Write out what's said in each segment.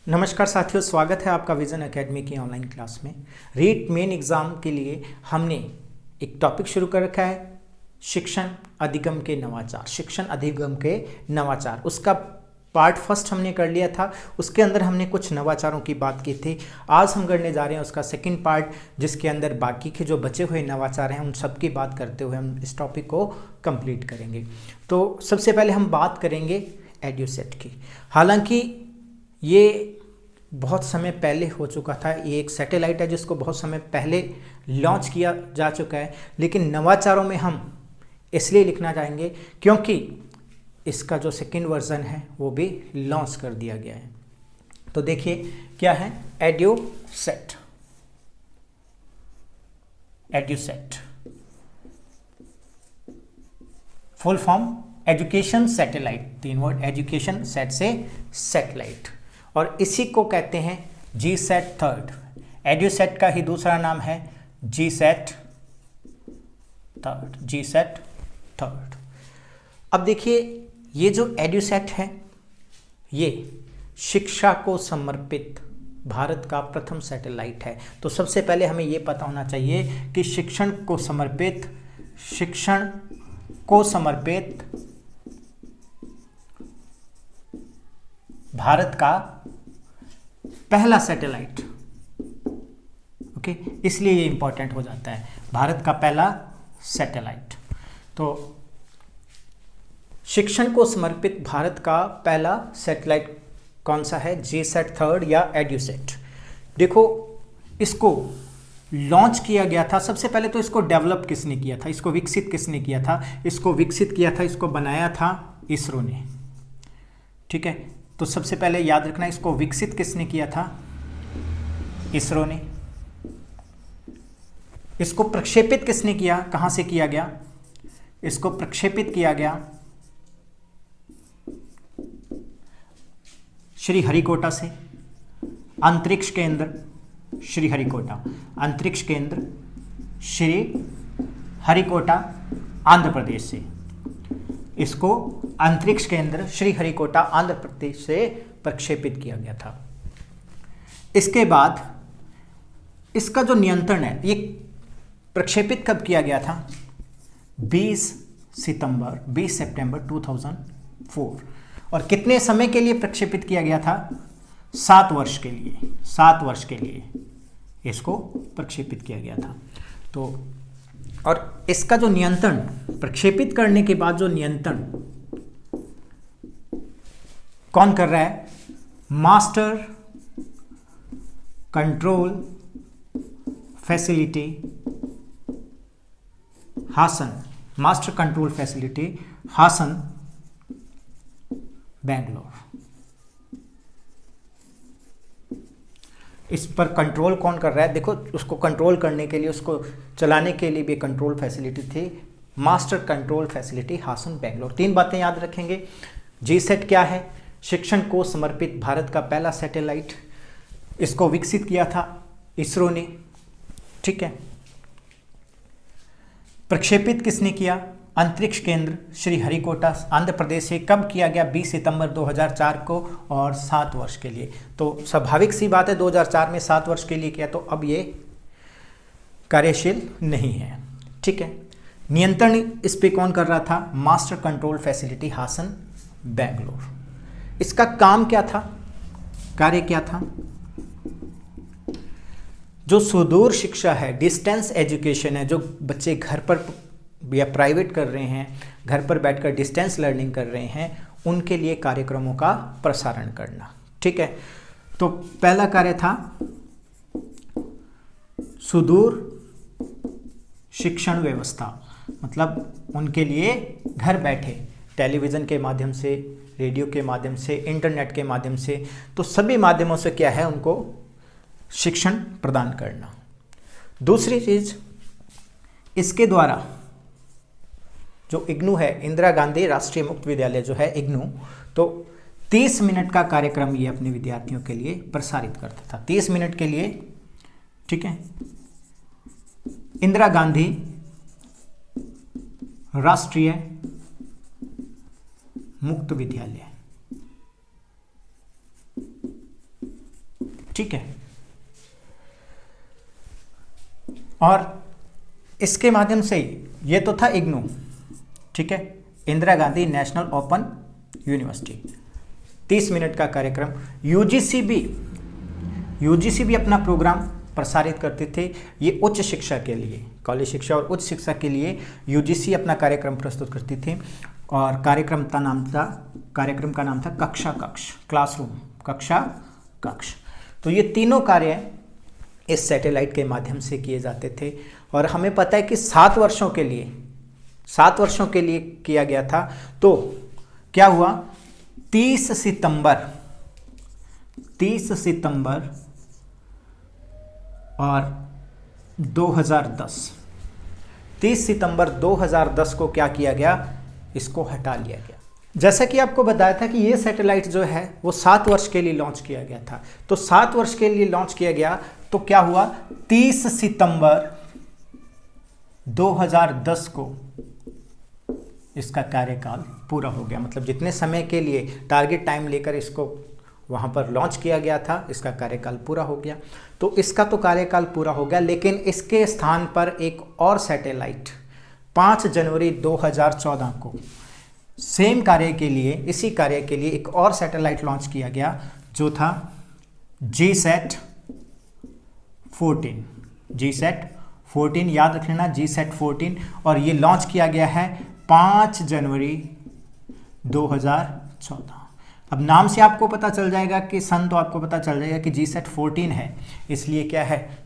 नमस्कार साथियों, स्वागत है आपका विजन एकेडमी की ऑनलाइन क्लास में। रीट मेन एग्ज़ाम के लिए हमने एक टॉपिक शुरू कर रखा है, शिक्षण अधिगम के नवाचार। शिक्षण अधिगम के नवाचार, उसका पार्ट फर्स्ट हमने कर लिया था। उसके अंदर हमने कुछ नवाचारों की बात की थी। आज हम करने जा रहे हैं उसका सेकंड पार्ट, जिसके अंदर बाकी के जो बचे हुए नवाचार हैं उन सब की बात करते हुए हम इस टॉपिक को कंप्लीट करेंगे। तो सबसे पहले हम बात करेंगे एड्यूसेट की। हालांकि ये बहुत समय पहले हो चुका था, ये एक सैटेलाइट है जिसको बहुत समय पहले लॉन्च किया जा चुका है, लेकिन नवाचारों में हम इसलिए लिखना चाहेंगे क्योंकि इसका जो सेकंड वर्जन है वो भी लॉन्च कर दिया गया है। तो देखिए क्या है EDUSAT. EDUSAT full form education satellite, 3 word, education set से सैटेलाइट, और इसी को कहते हैं जीसैट थर्ड। एड्यूसेट का ही दूसरा नाम है जीसैट थर्ड। GSAT third. अब देखिए ये जो एड्यूसेट है ये शिक्षा को समर्पित भारत का प्रथम सैटेलाइट है। तो सबसे पहले हमें ये पता होना चाहिए कि शिक्षण को समर्पित भारत का पहला सैटेलाइट, ओके, इसलिए ये इंपॉर्टेंट हो जाता है, भारत का पहला सैटेलाइट। तो शिक्षण को समर्पित भारत का पहला सैटेलाइट कौन सा है? जीसैट थर्ड या एड्यूसेट। देखो इसको लॉन्च किया गया था, सबसे पहले तो इसको डेवलप किसने किया था, इसको विकसित किसने किया था? इसको विकसित किया था, इसको बनाया था इसरो ने, ठीक है। तो सबसे पहले याद रखना, इसको विकसित किसने किया था? इसरो ने। इसको प्रक्षेपित किसने किया? कहां से किया गया? इसको प्रक्षेपित किया गया श्रीहरिकोटा से, अंतरिक्ष केंद्र श्रीहरिकोटा, अंतरिक्ष केंद्र श्रीहरिकोटा आंध्र प्रदेश से। इसको अंतरिक्ष केंद्र श्रीहरिकोटा आंध्र प्रदेश से प्रक्षेपित किया गया था। इसके बाद इसका जो नियंत्रण है, ये प्रक्षेपित कब किया गया था? 20 सितंबर 2004। और कितने समय के लिए प्रक्षेपित किया गया था? 7 वर्ष के लिए। 7 वर्ष के लिए इसको प्रक्षेपित किया गया था। तो और इसका जो नियंत्रण, प्रक्षेपित करने के बाद जो नियंत्रण कौन कर रहा है? Master control facility Hassan, master control facility Hassan Bangalore. इस पर कंट्रोल कौन कर रहा है? देखो उसको कंट्रोल करने के लिए, उसको चलाने के लिए भी कंट्रोल फैसिलिटी थी, master control facility Hassan Bangalore. 3 बातें याद रखेंगे। जीसैट क्या है? शिक्षण को समर्पित भारत का पहला सैटेलाइट। इसको विकसित किया था इसरो ने, ठीक है। प्रक्षेपित किसने किया? अंतरिक्ष केंद्र श्रीहरिकोटा आंध्र प्रदेश से। कब किया गया? 20 सितंबर 2004 को, और 7 वर्ष के लिए। तो स्वाभाविक सी बात है, 2004 में 7 वर्ष के लिए किया, तो अब ये कार्यशील नहीं है, ठीक है। नियंत्रण इस पे कौन कर रहा था? Master control facility Hassan Bangalore. इसका काम क्या था? कार्य क्या था? जो सुदूर शिक्षा है, डिस्टेंस एजुकेशन है, जो बच्चे घर पर या प्राइवेट कर रहे हैं, घर पर बैठकर डिस्टेंस लर्निंग कर रहे हैं, उनके लिए कार्यक्रमों का प्रसारण करना, ठीक है। तो पहला कार्य था सुदूर शिक्षण व्यवस्था, मतलब उनके लिए घर बैठे टेलीविज़न के माध्यम से, रेडियो के माध्यम से, इंटरनेट के माध्यम से, तो सभी माध्यमों से क्या है, उनको शिक्षण प्रदान करना। दूसरी चीज़, इसके द्वारा जो इग्नू है, इंदिरा गांधी राष्ट्रीय मुक्त विद्यालय जो है इग्नू, तो 30 मिनट का कार्यक्रम ये अपने विद्यार्थियों के लिए प्रसारित करता था। 30 मिनट के लिए, ठीक है। इंदिरा गांधी राष्ट्रीय मुक्त विद्यालय, ठीक है। और इसके माध्यम से ये तो था इग्नू, ठीक है, Indira Gandhi national open university, 30 minute का कार्यक्रम। यूजीसी भी अपना प्रोग्राम प्रसारित करते थे। ये उच्च शिक्षा के लिए, कॉलेज शिक्षा और उच्च शिक्षा के लिए यूजीसी अपना कार्यक्रम प्रस्तुत करती थी। और कार्यक्रम का नाम था कक्षा कक्ष, क्लासरूम, कक्षा कक्ष। तो ये तीनों कार्य इस सैटेलाइट के माध्यम से किए जाते थे। और हमें पता है कि 7 वर्षों के लिए किया गया था। तो क्या हुआ, 30 सितंबर और 2010, 30 सितंबर 2010 को क्या किया गया, इसको हटा लिया गया। जैसा कि आपको बताया था कि ये सैटेलाइट जो है वो 7 वर्ष के लिए लॉन्च किया गया था। तो 7 वर्ष के लिए लॉन्च किया गया, तो क्या हुआ, 30 सितंबर 2010 को इसका कार्यकाल पूरा हो गया। मतलब जितने समय के लिए टारगेट टाइम लेकर इसको वहाँ पर लॉन्च किया गया था, इसका कार्यकाल पूरा हो गया। तो इसका तो कार्यकाल पूरा हो गया, लेकिन इसके स्थान पर एक और सैटेलाइट 5 जनवरी 2014 को सेम कार्य के लिए, इसी कार्य के लिए एक और सैटेलाइट लॉन्च किया गया, जो था GSAT 14, याद रख लेना, GSAT 14। और ये लॉन्च किया गया है 5 जनवरी 2014। अब नाम से आपको पता चल जाएगा कि सन, तो आपको पता चल जाएगा कि GSAT 14 है, इसलिए क्या है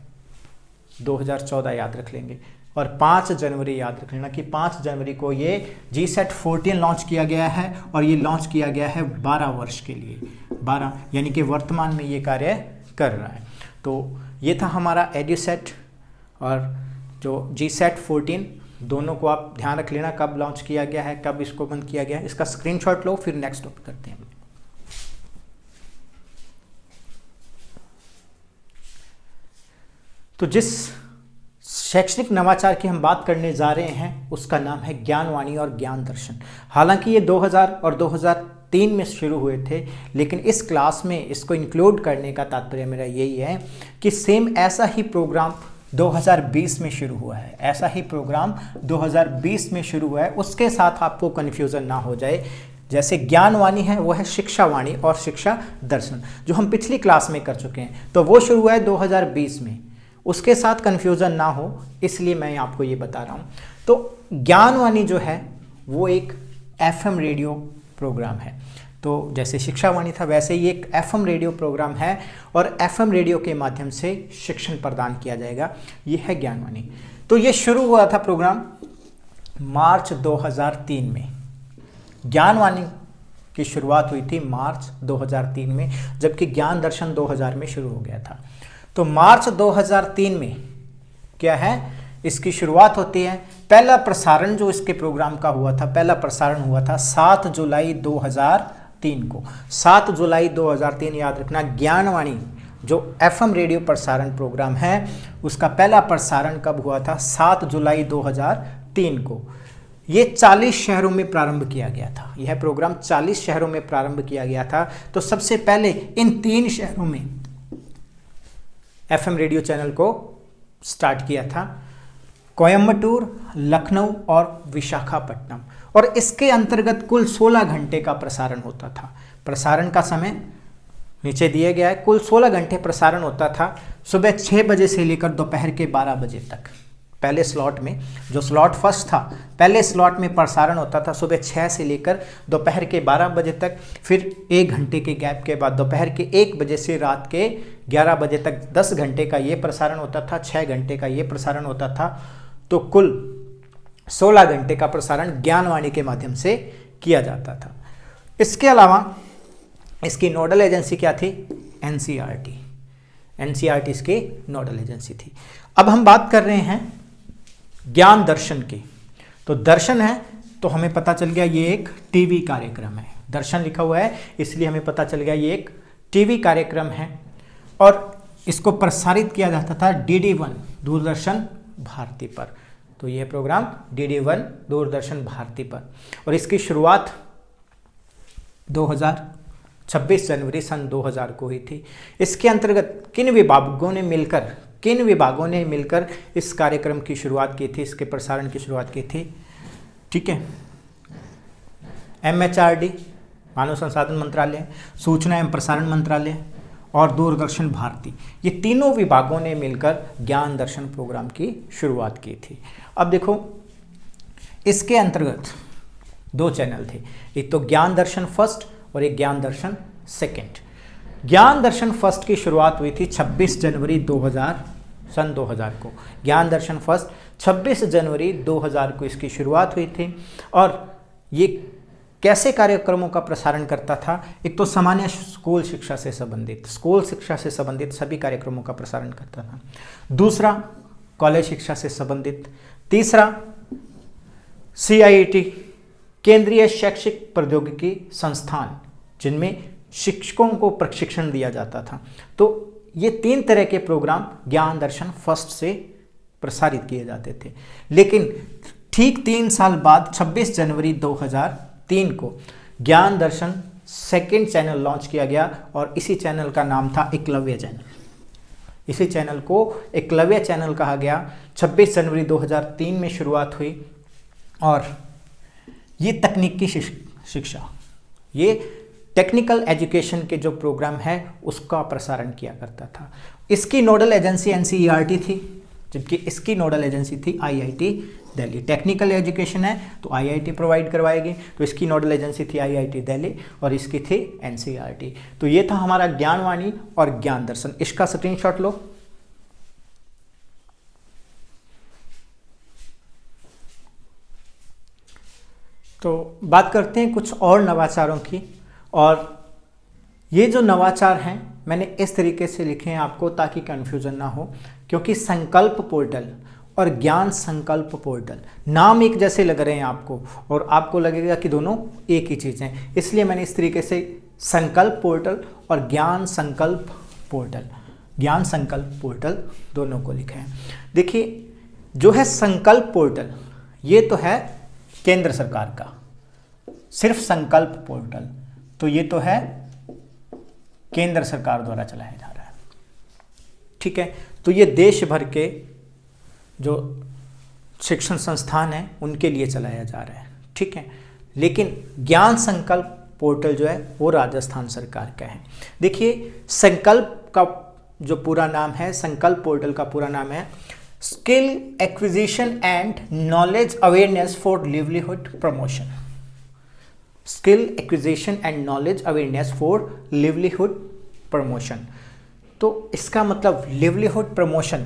2014 याद रख लेंगे। और 5 जनवरी याद रख लेना कि 5 जनवरी को ये GSAT 14 लॉन्च किया गया है। और ये लॉन्च किया गया है 12 वर्ष के लिए, 12 यानी कि वर्तमान में ये कार्य कर रहा है। तो ये था हमारा EduSat और जो GSAT 14, दोनों को आप ध्यान रख लेना, कब लॉन्च किया गया है, कब इसको बंद किया गया है। इसका स्क्रीनशॉट लो, फिर नेक्स्ट टॉपिक करते हैं। तो जिस शैक्षणिक नवाचार की हम बात करने जा रहे हैं उसका नाम है ज्ञानवाणी और ज्ञान दर्शन। हालांकि ये 2000 और 2003 में शुरू हुए थे, लेकिन इस क्लास में इसको इंक्लूड करने का तात्पर्य मेरा यही है कि सेम ऐसा ही प्रोग्राम 2020 में शुरू हुआ है, ऐसा ही प्रोग्राम 2020 में शुरू हुआ है। उसके साथ आपको कन्फ्यूज़न ना हो जाए। जैसे ज्ञानवाणी है वो है शिक्षावाणी और शिक्षा दर्शन, जो हम पिछली क्लास में कर चुके हैं, तो वो शुरू हुआ है 2020 में। उसके साथ कन्फ्यूज़न ना हो इसलिए मैं आपको ये बता रहा हूँ। तो ज्ञानवाणी जो है वो एक FM रेडियो प्रोग्राम है। तो जैसे शिक्षावाणी था वैसे ही एक FM रेडियो प्रोग्राम है और FM रेडियो के माध्यम से शिक्षण प्रदान किया जाएगा। ये है ज्ञानवाणी। तो ये शुरू हुआ था प्रोग्राम मार्च 2003 में। ज्ञानवाणी की शुरुआत हुई थी मार्च 2003 में, जबकि ज्ञान दर्शन 2000 में शुरू हो गया था। तो मार्च 2003 में क्या है, इसकी शुरुआत होती है। पहला प्रसारण जो इसके प्रोग्राम का हुआ था, पहला प्रसारण हुआ था 7 जुलाई 2003 को। 7 जुलाई 2003 याद रखना। ज्ञानवाणी जो FM रेडियो प्रसारण प्रोग्राम है उसका पहला प्रसारण कब हुआ था, 7 जुलाई 2003 को। ये 40 शहरों में प्रारंभ किया गया था। यह प्रोग्राम 40 शहरों में प्रारंभ किया गया था। तो सबसे पहले इन 3 शहरों में FM रेडियो चैनल को स्टार्ट किया था, कोयम्बटूर, लखनऊ और विशाखापट्टनम। और इसके अंतर्गत कुल 16 घंटे का प्रसारण होता था। प्रसारण का समय नीचे दिया गया है। कुल 16 घंटे प्रसारण होता था, सुबह 6 बजे से लेकर दोपहर के 12 बजे तक। पहले स्लॉट में, जो स्लॉट फर्स्ट था, पहले स्लॉट में प्रसारण होता था सुबह 6 से लेकर दोपहर के 12 बजे तक। फिर 1 घंटे के गैप के बाद दोपहर के 1 बजे से रात के 11 बजे तक 10 घंटे का ये प्रसारण होता था, 6 घंटे का ये प्रसारण होता था। तो कुल 16 घंटे का प्रसारण ज्ञानवाणी के माध्यम से किया जाता था। इसके अलावा इसकी नोडल एजेंसी क्या थी, NCERT। NCERT इसकी नोडल एजेंसी थी। अब हम बात कर रहे हैं ज्ञान दर्शन की। तो दर्शन है तो हमें पता चल गया ये एक टीवी कार्यक्रम है। दर्शन लिखा हुआ है इसलिए हमें पता चल गया ये एक टीवी कार्यक्रम है। और इसको प्रसारित किया जाता था DD1 दूरदर्शन भारती पर। तो यह प्रोग्राम DD1 दूरदर्शन भारती पर। और इसकी शुरुआत 26 जनवरी सन 2000 को हुई थी। इसके अंतर्गत किन विभागों ने मिलकर इस कार्यक्रम की शुरुआत की थी, इसके प्रसारण की शुरुआत की थी? ठीक है, MHRD मानव संसाधन मंत्रालय, सूचना एवं प्रसारण मंत्रालय और दूरदर्शन भारती, ये तीनों विभागों ने मिलकर ज्ञान दर्शन प्रोग्राम की शुरुआत की थी। अब देखो, इसके अंतर्गत 2 चैनल थे, एक तो ज्ञान दर्शन फर्स्ट और एक ज्ञान दर्शन सेकंड। ज्ञान दर्शन फर्स्ट की शुरुआत हुई थी 26 जनवरी 2000 सन 2000 को। ज्ञान दर्शन फर्स्ट 26 जनवरी 2000 को इसकी शुरुआत हुई थी और ये कैसे कार्यक्रमों का प्रसारण करता था? एक तो सामान्य स्कूल शिक्षा से संबंधित सभी कार्यक्रमों का प्रसारण करता था। दूसरा, कॉलेज शिक्षा से संबंधित। तीसरा, CIET केंद्रीय शैक्षिक प्रौद्योगिकी संस्थान, जिनमें शिक्षकों को प्रशिक्षण दिया जाता था। तो ये 3 तरह के प्रोग्राम ज्ञान दर्शन फर्स्ट से प्रसारित किए जाते थे। लेकिन ठीक 3 साल बाद 26 जनवरी 2003 को ज्ञान दर्शन सेकंड चैनल लॉन्च किया गया और इसी चैनल का नाम था एकलव्य चैनल। इसी चैनल को एकलव्य चैनल कहा गया। 26 जनवरी 2003 में शुरुआत हुई और ये तकनीकी शिक्षा, ये टेक्निकल एजुकेशन के जो प्रोग्राम है उसका प्रसारण किया करता था। इसकी नोडल एजेंसी NCERT थी, जबकि इसकी नोडल एजेंसी थी IIT दिल्ली। टेक्निकल एजुकेशन है तो IIT प्रोवाइड करवाएगी, तो इसकी नोडल एजेंसी थी IIT दिल्ली और इसकी थी NCERT। तो ये था हमारा ज्ञानवाणी और ज्ञान दर्शन। इसका स्क्रीनशॉट लो। तो बात करते हैं कुछ और नवाचारों की। और ये जो नवाचार हैं मैंने इस तरीके से लिखे हैं आपको ताकि कन्फ्यूजन ना हो, क्योंकि संकल्प पोर्टल और ज्ञान संकल्प पोर्टल नाम एक जैसे लग रहे हैं आपको और आपको लगेगा कि दोनों एक ही चीज़ हैं, इसलिए मैंने इस तरीके से संकल्प पोर्टल और ज्ञान संकल्प पोर्टल दोनों को लिखे हैं। देखिए, जो है संकल्प पोर्टल, ये तो है केंद्र सरकार का, सिर्फ संकल्प पोर्टल तो ये तो है केंद्र सरकार द्वारा चलाया जा रहा है। ठीक है, तो ये देश भर के जो शिक्षण संस्थान हैं उनके लिए चलाया जा रहा है। ठीक है, लेकिन ज्ञान संकल्प पोर्टल जो है वो राजस्थान सरकार का है। देखिए, संकल्प का जो पूरा नाम है, संकल्प पोर्टल का पूरा नाम है skill acquisition and knowledge awareness for livelihood promotion. Skill acquisition and knowledge awareness for livelihood promotion. तो इसका मतलब लिवलीहुड प्रमोशन,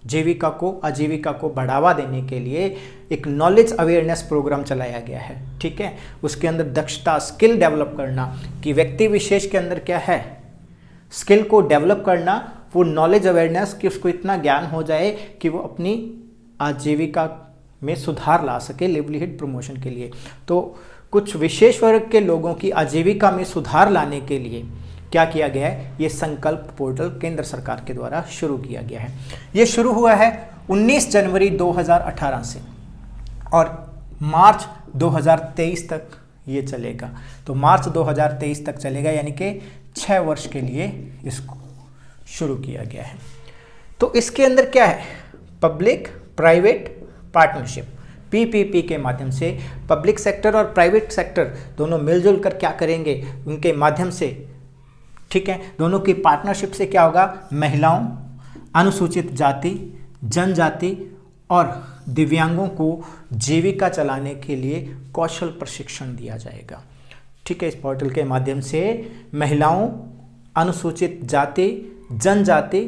जीविका को आजीविका को बढ़ावा देने के लिए एक नॉलेज अवेयरनेस प्रोग्राम चलाया गया है। ठीक है, उसके अंदर दक्षता, स्किल डेवलप करना कि व्यक्ति विशेष के अंदर क्या है, स्किल को डेवलप करना, वो नॉलेज अवेयरनेस कि उसको इतना ज्ञान हो जाए कि वो अपनी आजीविका में सुधार ला सके लिवलीहुड प्रमोशन के लिए। तो कुछ विशेष वर्ग के लोगों की आजीविका में सुधार लाने के लिए क्या किया गया है, ये संकल्प पोर्टल केंद्र सरकार के द्वारा शुरू किया गया है। ये शुरू हुआ है 19 जनवरी 2018 से और मार्च 2023 तक ये चलेगा। तो मार्च 2023 तक चलेगा, यानी कि 6 वर्ष के लिए इसको शुरू किया गया है। तो इसके अंदर क्या है, पब्लिक प्राइवेट पार्टनरशिप PPP के माध्यम से पब्लिक सेक्टर और प्राइवेट सेक्टर दोनों मिलजुल कर क्या करेंगे, उनके माध्यम से, ठीक है, दोनों की पार्टनरशिप से क्या होगा, महिलाओं, अनुसूचित जाति, जनजाति और दिव्यांगों को जीविका चलाने के लिए कौशल प्रशिक्षण दिया जाएगा। ठीक है, इस पोर्टल के माध्यम से महिलाओं, अनुसूचित जाति, जनजाति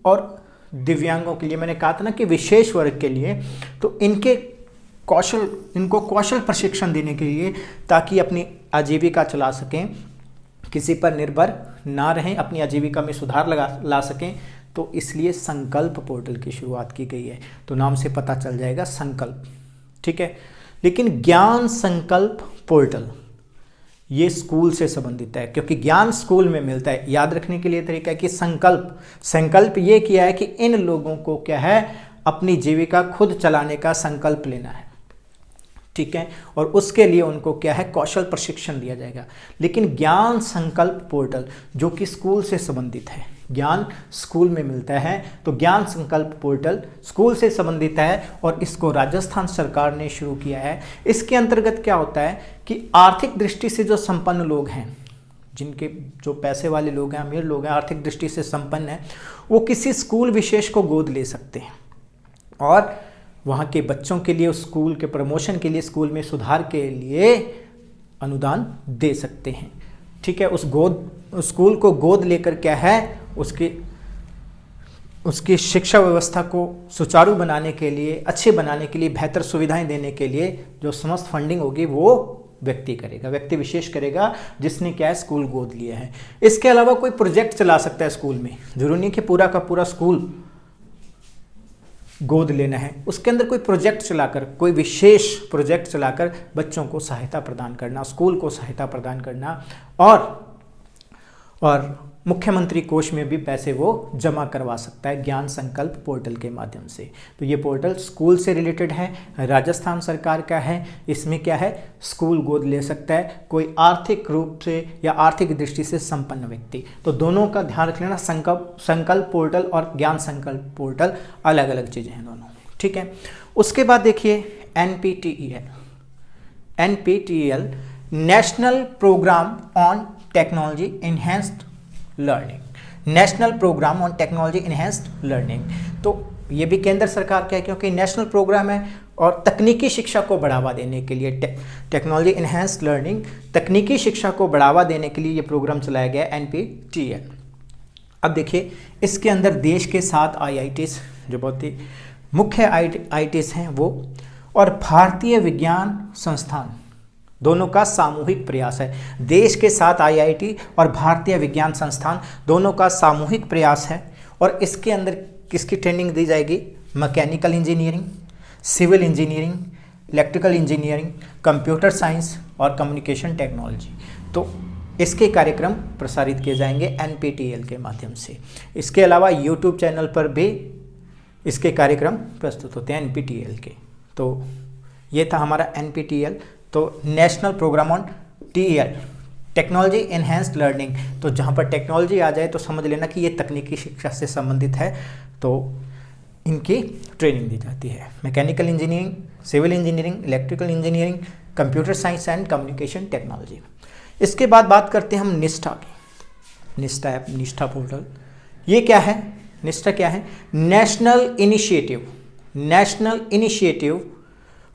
और दिव्यांगों के लिए, मैंने कहा था ना कि विशेष वर्ग के लिए, तो इनको कौशल प्रशिक्षण देने के लिए ताकि अपनी आजीविका चला सकें, किसी पर निर्भर ना रहें, अपनी आजीविका में सुधार ला सकें। तो इसलिए संकल्प पोर्टल की शुरुआत की गई है। तो नाम से पता चल जाएगा संकल्प। ठीक है, लेकिन ज्ञान संकल्प पोर्टल ये स्कूल से संबंधित है, क्योंकि ज्ञान स्कूल में मिलता है। याद रखने के लिए तरीका है कि संकल्प ये किया है कि इन लोगों को क्या है, अपनी जीविका खुद चलाने का संकल्प लेना है। ठीक है, और उसके लिए उनको क्या है, कौशल प्रशिक्षण दिया जाएगा। लेकिन ज्ञान संकल्प पोर्टल जो कि स्कूल से संबंधित है, ज्ञान स्कूल में मिलता है, तो ज्ञान संकल्प पोर्टल स्कूल से संबंधित है और इसको राजस्थान सरकार ने शुरू किया है। इसके अंतर्गत क्या होता है कि आर्थिक दृष्टि से जो संपन्न लोग हैं, जिनके जो पैसे वाले लोग हैं, अमीर लोग हैं, आर्थिक दृष्टि से संपन्न हैं, वो किसी स्कूल विशेष को गोद ले सकते हैं और वहाँ के बच्चों के लिए, उस स्कूल के प्रमोशन के लिए, स्कूल में सुधार के लिए अनुदान दे सकते हैं। ठीक है, उस स्कूल को गोद लेकर क्या है, उसकी शिक्षा व्यवस्था को सुचारू बनाने के लिए, अच्छे बनाने के लिए, बेहतर सुविधाएं देने के लिए जो समस्त फंडिंग होगी वो व्यक्ति विशेष करेगा जिसने क्या है, स्कूल गोद लिया है। इसके अलावा कोई प्रोजेक्ट चला सकता है स्कूल में, जरूरी नहीं कि पूरा का पूरा स्कूल गोद लेना है। उसके अंदर कोई प्रोजेक्ट चलाकर, कोई विशेष प्रोजेक्ट चलाकर बच्चों को सहायता प्रदान करना, स्कूल को सहायता प्रदान करना और मुख्यमंत्री कोष में भी पैसे वो जमा करवा सकता है ज्ञान संकल्प पोर्टल के माध्यम से। तो ये पोर्टल स्कूल से रिलेटेड है, राजस्थान सरकार का है। इसमें क्या है, स्कूल गोद ले सकता है कोई आर्थिक रूप से या आर्थिक दृष्टि से संपन्न व्यक्ति। तो दोनों का ध्यान रख लेना, संकल्प पोर्टल और ज्ञान संकल्प पोर्टल अलग अलग चीज़ें हैं दोनों। ठीक है, उसके बाद देखिए NPTEL national programme on technology enhanced learning, national programme on technology enhanced learning. तो ये भी केंद्र सरकार का है क्योंकि नेशनल प्रोग्राम है और तकनीकी शिक्षा को बढ़ावा देने के लिए, टेक्नोलॉजी इनहेंस्ड लर्निंग, तकनीकी शिक्षा को बढ़ावा देने के लिए ये प्रोग्राम चलाया गया NPTEL। अब देखिए इसके अंदर देश के 7 IITs जो बहुत ही मुख्य IITs हैं वो, और भारतीय विज्ञान संस्थान, दोनों का सामूहिक प्रयास है। देश के 7 IIT और भारतीय विज्ञान संस्थान दोनों का सामूहिक प्रयास है। और इसके अंदर किसकी ट्रेनिंग दी जाएगी, mechanical engineering, civil engineering, electrical engineering, computer science और कम्युनिकेशन टेक्नोलॉजी। तो इसके कार्यक्रम प्रसारित किए जाएंगे NPTEL के माध्यम से। इसके अलावा YouTube चैनल पर भी इसके कार्यक्रम प्रस्तुत होते हैं NPTEL के। तो ये था हमारा NPTEL। तो national programme on TEL, technology enhanced learning. तो जहाँ पर टेक्नोलॉजी आ जाए तो समझ लेना कि ये तकनीकी शिक्षा से संबंधित है, तो इनकी ट्रेनिंग दी जाती है। Mechanical engineering, civil engineering, electrical engineering, computer science and communication technology. इसके बाद बात करते हैं हम निष्ठा की। निष्ठा ऐप, निष्ठा पोर्टल, ये क्या है, निष्ठा क्या है, national initiative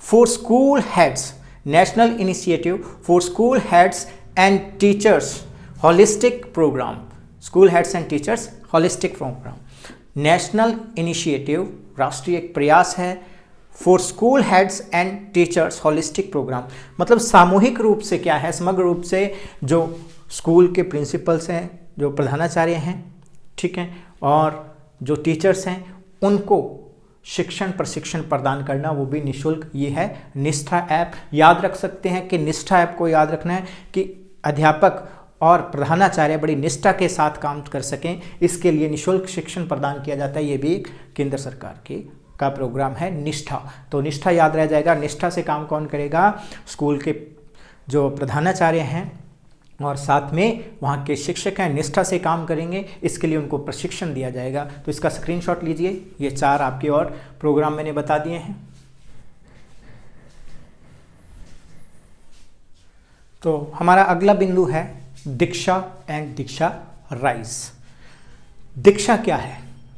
for school heads, national initiative for school heads and teachers holistic programme, school heads and teachers holistic programme. National initiative राष्ट्रीय एक प्रयास है, for school heads and teachers holistic programme, मतलब सामूहिक रूप से क्या है, समग्र रूप से जो स्कूल के प्रिंसिपल्स हैं, जो प्रधानाचार्य हैं, ठीक है, और जो टीचर्स हैं, उनको शिक्षण प्रशिक्षण प्रदान करना, वो भी निःशुल्क। ये है निष्ठा ऐप। याद रख सकते हैं कि निष्ठा ऐप को याद रखना है कि अध्यापक और प्रधानाचार्य बड़ी निष्ठा के साथ काम कर सकें, इसके लिए निःशुल्क शिक्षण प्रदान किया जाता है। ये भी केंद्र सरकार का प्रोग्राम है निष्ठा। तो निष्ठा याद रह जाएगा। निष्ठा से काम कौन करेगा, स्कूल के जो प्रधानाचार्य हैं और साथ में वहाँ के शिक्षक हैं, निष्ठा से काम करेंगे, इसके लिए उनको प्रशिक्षण दिया जाएगा। तो इसका स्क्रीनशॉट लीजिए। ये 4 आपके और प्रोग्राम मैंने बता दिए हैं। तो हमारा अगला बिंदु है दीक्षा एंड दीक्षा राइज। दीक्षा क्या है,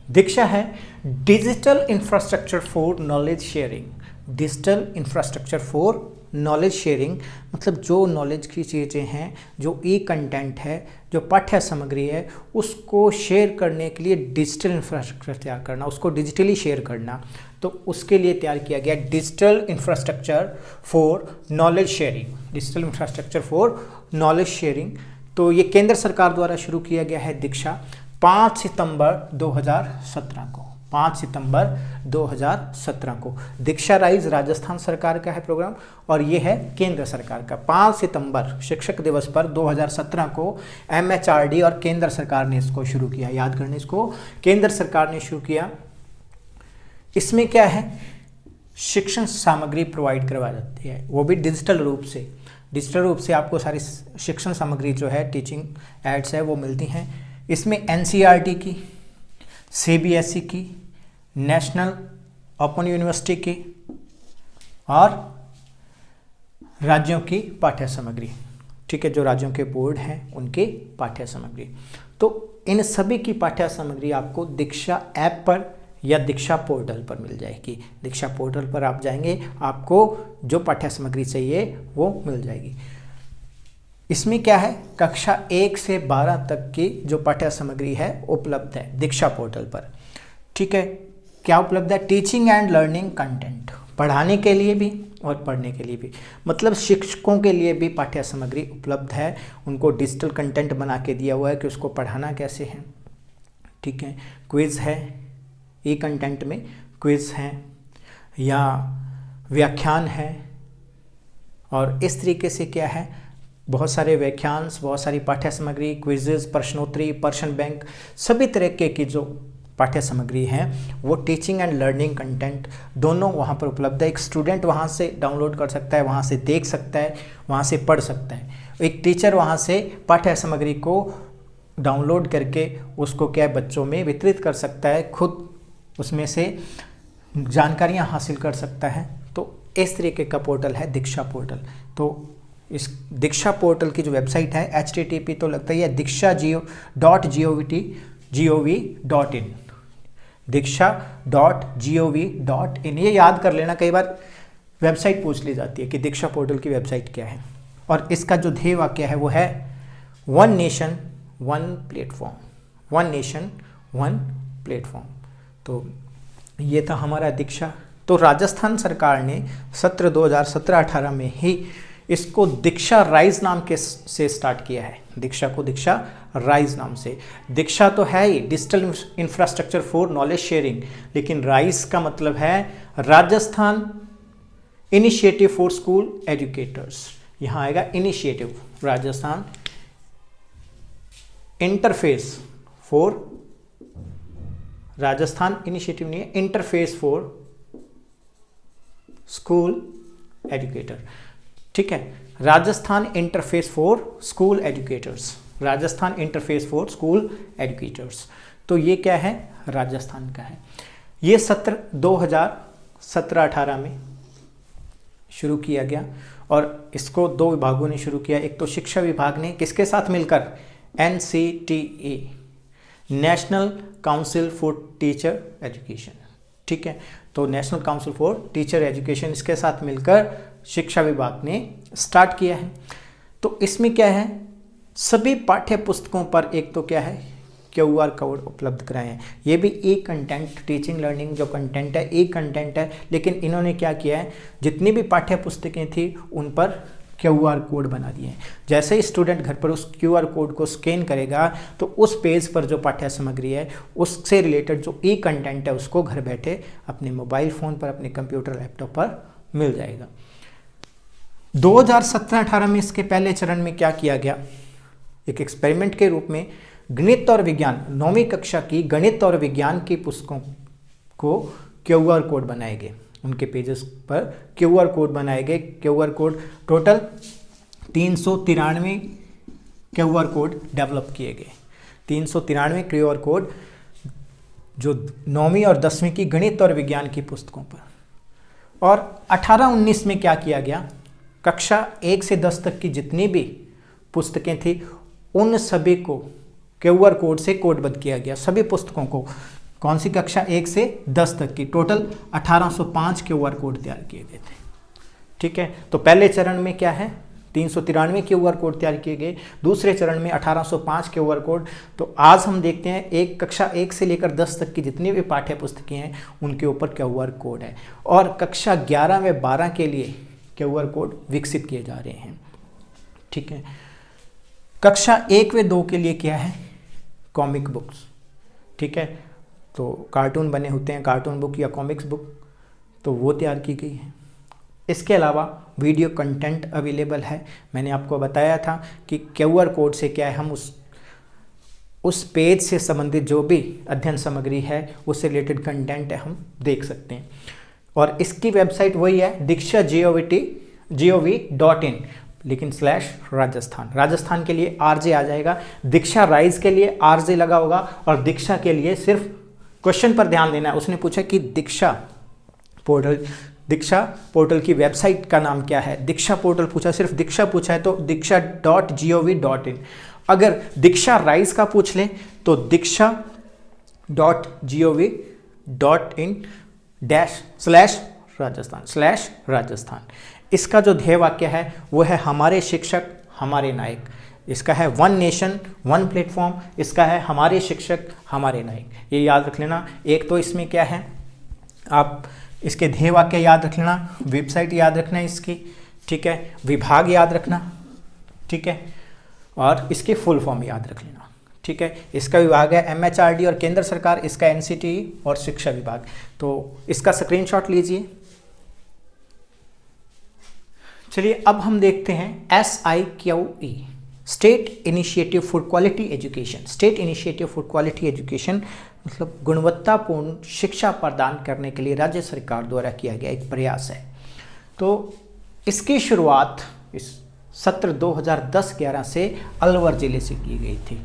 दीक्षा है digital infrastructure for knowledge sharing. Digital infrastructure for knowledge sharing मतलब जो नॉलेज की चीज़ें हैं, जो कंटेंट है, जो पाठ्य सामग्री है, उसको शेयर करने के लिए डिजिटल इंफ्रास्ट्रक्चर तैयार करना, उसको डिजिटली शेयर करना। तो उसके लिए तैयार किया गया digital infrastructure for knowledge sharing, digital infrastructure for knowledge sharing. तो ये केंद्र सरकार द्वारा शुरू किया गया है दीक्षा 5 सितंबर 2017 को। 5 सितंबर 2017 को। दीक्षा राइज राजस्थान सरकार का है प्रोग्राम और ये है केंद्र सरकार का। 5 सितंबर शिक्षक दिवस पर 2017 को MHRD और केंद्र सरकार ने इसको शुरू किया। याद करने इसको, केंद्र सरकार ने शुरू किया। इसमें क्या है, शिक्षण सामग्री प्रोवाइड करवा जाती है, वो भी डिजिटल रूप से। डिजिटल रूप से आपको सारी शिक्षण सामग्री जो है, टीचिंग एड्स है, वो मिलती हैं। इसमें एनसीईआरटी की, सीबीएसई की, नेशनल ओपन यूनिवर्सिटी की और राज्यों की पाठ्य सामग्री, ठीक है, जो राज्यों के बोर्ड हैं उनके पाठ्य सामग्री। तो इन सभी की पाठ्य सामग्री आपको दीक्षा ऐप पर या दीक्षा पोर्टल पर मिल जाएगी। दीक्षा पोर्टल पर आप जाएंगे, आपको जो पाठ्य सामग्री चाहिए वो मिल जाएगी। इसमें क्या है, कक्षा 1 से 12 तक की जो पाठ्य सामग्री है उपलब्ध है दीक्षा पोर्टल पर, ठीक है। क्या उपलब्ध है, टीचिंग एंड लर्निंग कंटेंट, पढ़ाने के लिए भी और पढ़ने के लिए भी, मतलब शिक्षकों के लिए भी पाठ्य सामग्री उपलब्ध है। उनको डिजिटल कंटेंट बना के दिया हुआ है कि उसको पढ़ाना कैसे है, ठीक है। क्विज़ है, ई कंटेंट में क्विज़ हैं या व्याख्यान है, और इस तरीके से क्या है, बहुत सारे व्याख्यान, बहुत सारी पाठ्य सामग्री, क्विज़ेस, प्रश्नोत्तरी, प्रश्न बैंक, सभी तरीके की जो पाठ्य सामग्री है वो टीचिंग एंड लर्निंग कंटेंट दोनों वहाँ पर उपलब्ध है। एक स्टूडेंट वहाँ से डाउनलोड कर सकता है, वहाँ से देख सकता है, वहाँ से पढ़ सकता है। एक टीचर वहाँ से पाठ्य सामग्री को डाउनलोड करके उसको क्या बच्चों में वितरित कर सकता है, खुद उसमें से जानकारियाँ हासिल कर सकता है। तो इस तरीके का पोर्टल है दीक्षा पोर्टल। तो इस दीक्षा पोर्टल की जो वेबसाइट है http तो लगता ही है diksha.gov.in, diksha.gov.in, ये याद कर लेना, कई बार वेबसाइट पूछ ली जाती है कि दीक्षा पोर्टल की वेबसाइट क्या है। और इसका जो ध्येय वाक्य है वो है one nation one platform, one nation one platform. तो ये था हमारा दीक्षा। तो राजस्थान सरकार ने सत्र 2017-18 में ही इसको दीक्षा राइज नाम के से स्टार्ट किया है। दीक्षा को दीक्षा राइज नाम से, दीक्षा तो है ही digital infrastructure for knowledge sharing, लेकिन राइज का मतलब है Rajasthan initiative for school educators. यहाँ आएगा initiative, Rajasthan interface for, Rajasthan initiative नहीं है, इंटरफेस फॉर स्कूल एजुकेटर, ठीक है। Rajasthan interface for school educators, Rajasthan interface for school educators. तो ये क्या है, राजस्थान का है। ये सत्र 2017-18 में शुरू किया गया और इसको दो विभागों ने शुरू किया। एक तो शिक्षा विभाग ने किसके साथ मिलकर, NCTA, national council for teacher education, ठीक है। तो national council for teacher education, इसके साथ मिलकर शिक्षा विभाग ने स्टार्ट किया है। तो इसमें क्या है, सभी पाठ्य पुस्तकों पर एक तो क्या है, QR कोड उपलब्ध कराए हैं। ये भी एक कंटेंट, टीचिंग लर्निंग जो कंटेंट है एक कंटेंट है, लेकिन इन्होंने क्या किया है, जितनी भी पाठ्य पुस्तकें थी उन पर QR कोड बना दिए हैं। जैसे ही स्टूडेंट घर पर उस QR कोड को स्कैन करेगा तो उस पेज पर जो पाठ्य सामग्री है उससे रिलेटेड जो ई कंटेंट है उसको घर बैठे अपने मोबाइल फ़ोन पर, अपने कंप्यूटर लैपटॉप पर मिल जाएगा। 2017-18 में इसके पहले चरण में क्या किया गया, एक एक्सपेरिमेंट के रूप में गणित और विज्ञान, 9वीं कक्षा की गणित और विज्ञान की पुस्तकों को QR कोड बनाए गए, उनके पेजेस पर QR कोड बनाए गए। QR code total 393 QR code develop किए गए, 393 QR कोड जो 9वीं और 10वीं की गणित और विज्ञान की पुस्तकों पर। और 18-19 में क्या किया गया, कक्षा 1 से 10 तक की जितनी भी पुस्तकें थी उन सभी को QR कोड से कोडबद्ध किया गया, सभी पुस्तकों को। कौन सी कक्षा 1 से 10 तक की, टोटल 1805 QR कोड तैयार किए गए थे, ठीक है। तो पहले चरण में क्या है, 393 QR कोड तैयार किए गए, दूसरे चरण में 1805 QR कोड। तो आज हम देखते हैं एक कक्षा 1 से लेकर 10 तक की जितनी भी पाठ्य पुस्तकें हैं उनके ऊपर QR कोड है, और कक्षा 11 व 12 के लिए QR कोड विकसित किए जा रहे हैं, ठीक है। कक्षा 1 व 2 के लिए क्या है, कॉमिक बुक्स, ठीक है। तो कार्टून बने होते हैं, कार्टून बुक या कॉमिक्स बुक, तो वो तैयार की गई है। इसके अलावा वीडियो कंटेंट अवेलेबल है। मैंने आपको बताया था कि QR कोड से क्या है, हम उस पेज से संबंधित जो भी अध्ययन सामग्री है उससे रिलेटेड कंटेंट है हम देख सकते हैं। और इसकी वेबसाइट वही है दीक्षा gov.in, लेकिन /राजस्थान। राजस्थान के लिए RJ आ जाएगा, दीक्षा राइज के लिए RJ लगा होगा, और दीक्षा के लिए सिर्फ क्वेश्चन पर ध्यान देना है। उसने पूछा कि दीक्षा पोर्टल की वेबसाइट का नाम क्या है। दीक्षा पोर्टल पूछा, सिर्फ दीक्षा पूछा है तो दीक्षा.gov.in। अगर दीक्षा राइज का पूछ ले तो दीक्षा.gov.in/राजस्थान। इसका जो ध्येय वाक्य है वो है हमारे शिक्षक हमारे नायक। इसका है वन नेशन वन प्लेटफॉर्म, इसका है हमारे शिक्षक हमारे नायक। ये याद रख लेना। एक तो इसमें क्या है, आप इसके ध्येय वाक्य याद रख लेना, वेबसाइट याद रखना इसकी, ठीक है, विभाग याद रखना, ठीक है, और इसके फुल फॉर्म याद रख लेना, ठीक है। इसका विभाग है MHRD और केंद्र सरकार, इसका NCTE और शिक्षा विभाग। तो इसका स्क्रीनशॉट लीजिए। चलिए अब हम देखते हैं SIQE, state initiative for quality education. State initiative for quality education मतलब गुणवत्तापूर्ण शिक्षा प्रदान करने के लिए राज्य सरकार द्वारा किया गया एक प्रयास है। तो इसकी शुरुआत इस सत्र 2010-11 से अलवर ज़िले से की गई थी।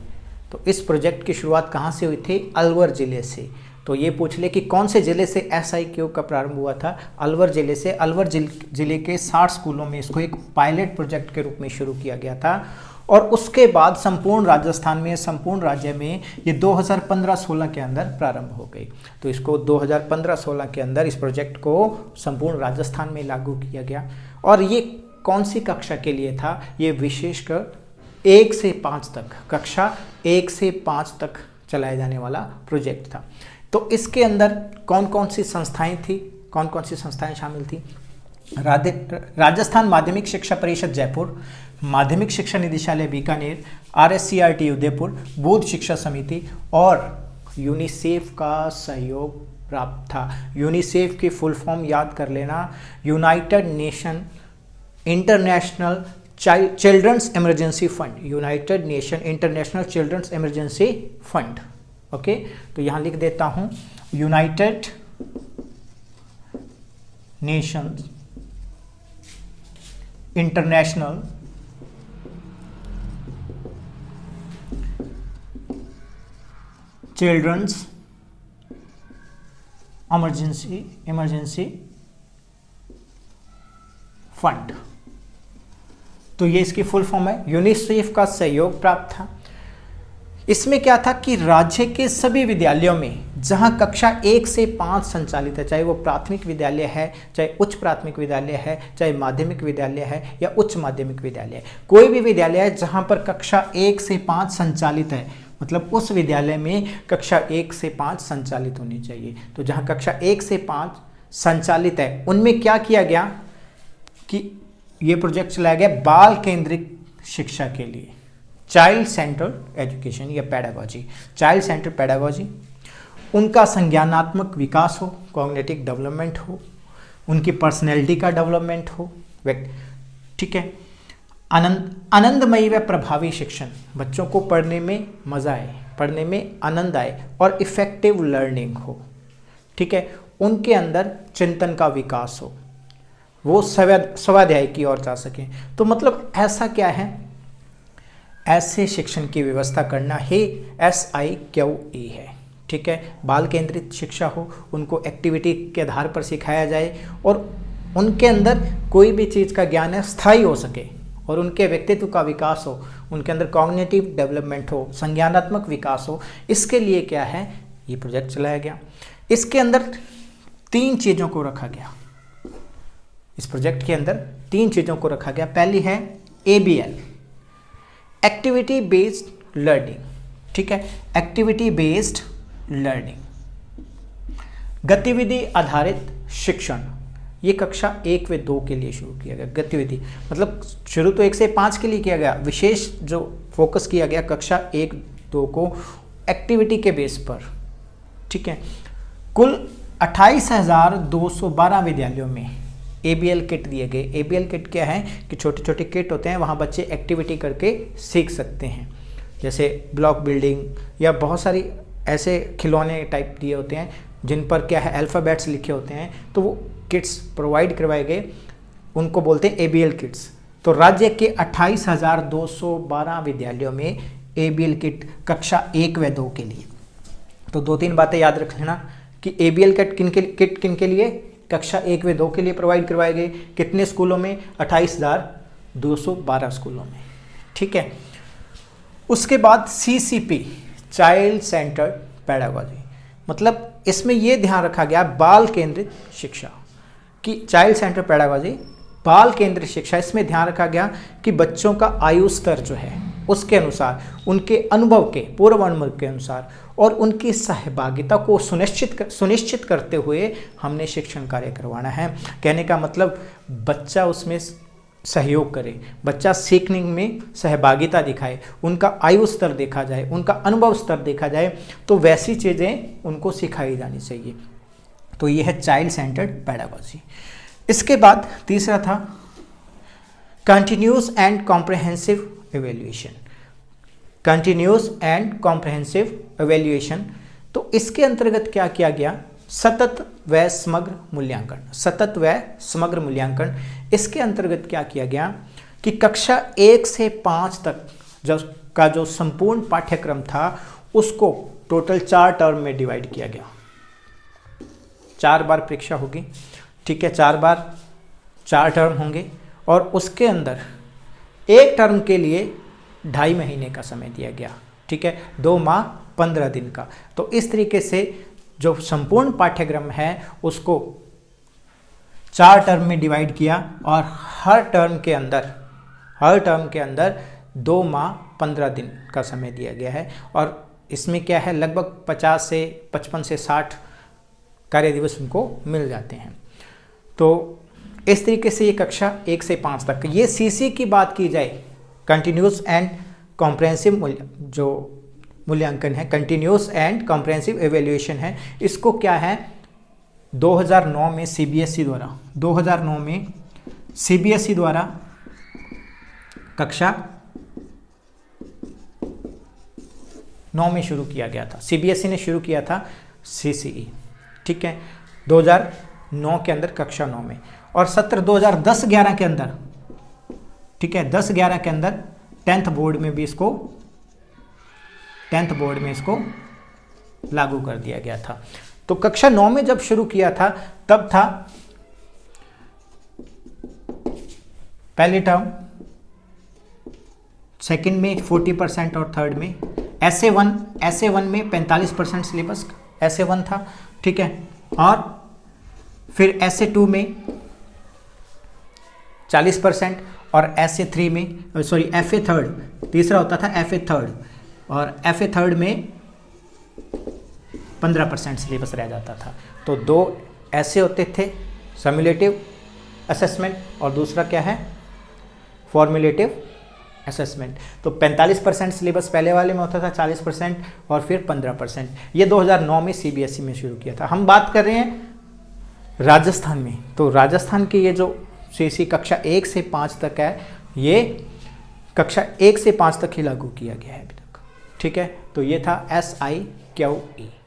तो इस प्रोजेक्ट की शुरुआत कहाँ से हुई थी? अलवर ज़िले से। तो ये पूछ ले कि कौन से ज़िले से SIQ का प्रारंभ हुआ था? अलवर ज़िले से। अलवर ज़िले के 60 स्कूलों में इसको एक पायलट प्रोजेक्ट के रूप में शुरू किया गया था, और उसके बाद संपूर्ण राजस्थान में, संपूर्ण राज्य में ये 2015-16 के अंदर प्रारंभ हो गई। तो इसको 2015-16 के अंदर इस प्रोजेक्ट को संपूर्ण राजस्थान में लागू किया गया। और ये कौन सी कक्षा के लिए था? ये विशेषकर 1 से 5 तक, कक्षा 1 से 5 तक चलाया जाने वाला प्रोजेक्ट था। तो इसके अंदर कौन कौन सी संस्थाएं थी, कौन कौन सी संस्थाएं शामिल थी? राजस्थान माध्यमिक शिक्षा परिषद जयपुर, माध्यमिक शिक्षा निदेशालय बीकानेर, RSCRT उदयपुर, बौद्ध शिक्षा समिति और यूनिसेफ का सहयोग प्राप्त था। यूनिसेफ की फुल फॉर्म याद कर लेना, united nation international children's emergency fund, united nation international children's emergency fund. Okay, तो यहाँ लिख देता हूँ united nations international children's emergency fund. तो ये इसकी फुल फॉर्म है। यूनिसेफ का सहयोग प्राप्त था। इसमें क्या था कि राज्य के सभी विद्यालयों में जहां कक्षा 1 से 5 संचालित है, चाहे वो प्राथमिक विद्यालय है, चाहे उच्च प्राथमिक विद्यालय है, चाहे माध्यमिक विद्यालय है या उच्च माध्यमिक विद्यालय है, कोई भी विद्यालय है जहां पर कक्षा 1 से 5 संचालित है, मतलब उस विद्यालय में कक्षा 1 से 5 संचालित होनी चाहिए। तो जहां कक्षा 1 से 5 संचालित है उनमें क्या किया गया कि ये प्रोजेक्ट चलाया गया बाल केंद्रित शिक्षा के लिए, चाइल्ड सेंटर्ड एजुकेशन या पेडागोजी, चाइल्ड सेंटर्ड पेडागोजी। उनका संज्ञानात्मक विकास हो, कॉग्निटिव डेवलपमेंट हो, उनकी पर्सनैलिटी का डेवलपमेंट हो, ठीक है। आनंदमयी व प्रभावी शिक्षण, बच्चों को पढ़ने में मज़ा आए, पढ़ने में आनंद आए और इफ़ेक्टिव लर्निंग हो, ठीक है। उनके अंदर चिंतन का विकास हो, वो स्वाध्याय की ओर जा सकें। तो मतलब ऐसा क्या है, ऐसे शिक्षण की व्यवस्था करना ही SIQE है, ठीक है। बाल केंद्रित शिक्षा हो, उनको एक्टिविटी के आधार पर सिखाया जाए और उनके अंदर कोई भी चीज़ का ज्ञान है स्थायी हो सके और उनके व्यक्तित्व का विकास हो, उनके अंदर कॉग्निटिव डेवलपमेंट हो, संज्ञानात्मक विकास हो। इसके लिए क्या है, ये प्रोजेक्ट चलाया गया। इसके अंदर 3 चीज़ों को रखा गया, इस प्रोजेक्ट के अंदर 3 चीज़ों को रखा गया। पहली है ABL, एक्टिविटी बेस्ड लर्निंग, ठीक है, एक्टिविटी बेस्ड लर्निंग, गतिविधि आधारित शिक्षण। ये कक्षा 1 व 2 के लिए शुरू किया गया। गतिविधि मतलब शुरू तो 1 से 5 के लिए किया गया, विशेष जो फोकस किया गया कक्षा 1-2 को एक्टिविटी के बेस पर, ठीक है। कुल 28,212 विद्यालयों में ABL किट दिए गए। ABL किट क्या है कि छोटे छोटे किट होते हैं, वहाँ बच्चे एक्टिविटी करके सीख सकते हैं, जैसे ब्लॉक बिल्डिंग या बहुत सारी ऐसे खिलौने टाइप दिए होते हैं जिन पर क्या है अल्फ़ाबेट्स लिखे होते हैं, तो वो किट्स प्रोवाइड करवाए गए, उनको बोलते हैं ABL किट्स। तो राज्य के 28,212 विद्यालयों में ABL किट कक्षा 1 व 2 के लिए। तो 2-3 बातें याद रख लेना कि ABL किट किन के लिए, कक्षा 1 व 2 के लिए प्रोवाइड करवाए गए। कितने स्कूलों में, 28,212 स्कूलों में, ठीक है। उसके बाद CCP चाइल्ड सेंटर्ड पेडागोजी, मतलब इसमें यह ध्यान रखा गया बाल केंद्रित शिक्षा कि चाइल्ड सेंटर पेडागोजी बाल केंद्रित शिक्षा, इसमें ध्यान रखा गया कि बच्चों का आयु स्तर जो है उसके अनुसार, उनके अनुभव के पूर्व अनुभव के अनुसार और उनकी सहभागिता को सुनिश्चित करते हुए हमने शिक्षण कार्य करवाना है। कहने का मतलब बच्चा उसमें सहयोग करे, बच्चा सीखने में सहभागिता दिखाए, उनका आयु स्तर देखा जाए, उनका अनुभव स्तर देखा जाए, तो वैसी चीज़ें उनको सिखाई जानी चाहिए। तो ये है चाइल्ड सेंटर्ड पेडागोजी। इसके बाद तीसरा था continuous and comprehensive evaluation. Continuous and comprehensive evaluation, तो इसके अंतर्गत क्या किया गया, सतत व समग्र मूल्यांकन। सतत व समग्र मूल्यांकन, इसके अंतर्गत क्या किया गया कि कक्षा 1 से 5 तक जो संपूर्ण पाठ्यक्रम था उसको टोटल 4 टर्म में डिवाइड किया गया। 4 बार परीक्षा होगी, ठीक है, 4 बार 4 टर्म होंगे और उसके अंदर एक टर्म के लिए 2.5 महीने का समय दिया गया, ठीक है, 2 माह 15 दिन का। तो इस तरीके से जो संपूर्ण पाठ्यक्रम है उसको 4 टर्म में डिवाइड किया और हर टर्म के अंदर 2 माह 15 दिन का समय दिया गया है। और इसमें क्या है, लगभग 55 से 60 कार्य दिवस उनको मिल जाते हैं। तो इस तरीके से ये कक्षा 1 से 5 तक, ये CC की बात की जाए, कंटिन्यूस एंड कॉम्प्रहेंसिव जो मूल्यांकन है, कंटिन्यूस एंड कॉम्प्रहेंसिव एवेल्यूएशन है, इसको क्या है 2009 में CBSE द्वारा कक्षा 9 में शुरू किया गया था। CBSE ने शुरू किया था CCE, ठीक है, 2009 के अंदर कक्षा 9 में, और सत्र 2010-11 के अंदर, ठीक है, 10-11 के अंदर 10th बोर्ड में इसको लागू कर दिया गया था। तो कक्षा 9 में जब शुरू किया था तब था पहली टर्म, सेकंड में 40% और थर्ड में SA1 में 45% सिलेबस SA1 था, ठीक है, और फिर SA2 में 40% और SA3 में FA थर्ड, तीसरा होता था FA थर्ड, और FA थर्ड में 15% सिलेबस रह जाता था। तो 2 ऐसे होते थे, सम्युलेटिव असेसमेंट और दूसरा क्या है, फॉर्मुलेटिव असेसमेंट। तो 45% सिलेबस पहले वाले में होता था, 40% और फिर 15%। ये 2009 में CBSE में शुरू किया था। हम बात कर रहे हैं राजस्थान में, तो राजस्थान के ये जो CC कक्षा 1 से 5 तक है, ये कक्षा 1 से 5 तक ही लागू किया गया है अभी तक, ठीक है। तो ये था SIQE।